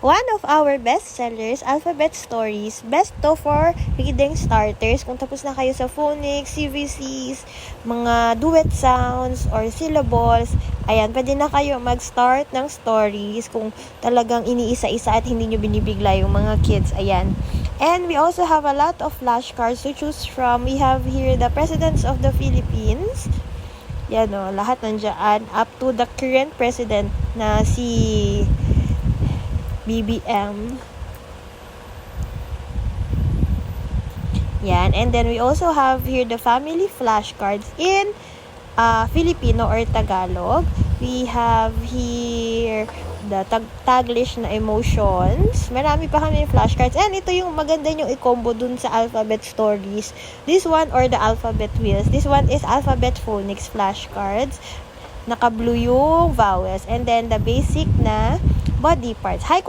one of our best sellers, Alphabet Stories. Best to for reading starters. Kung tapos na kayo sa phonics, CVCs, mga duet sounds, or syllables, ayan, pwede na kayo mag-start ng stories kung talagang iniisa-isa at hindi nyo binibigla yung mga kids. Ayan. And we also have a lot of flashcards to choose from. We have here the Presidents of the Philippines. Yan o, lahat nandiyan. Up to the current president na si BBM. Yan. And then we also have here the family flashcards in Filipino or Tagalog. We have here the Taglish na emotions. Marami pa kami flashcards. And ito yung maganda yung i-combo dun sa alphabet stories. This one or the alphabet wheels. This one is alphabet phonics flashcards. Naka-blue yung vowels. And then the basic na body parts. High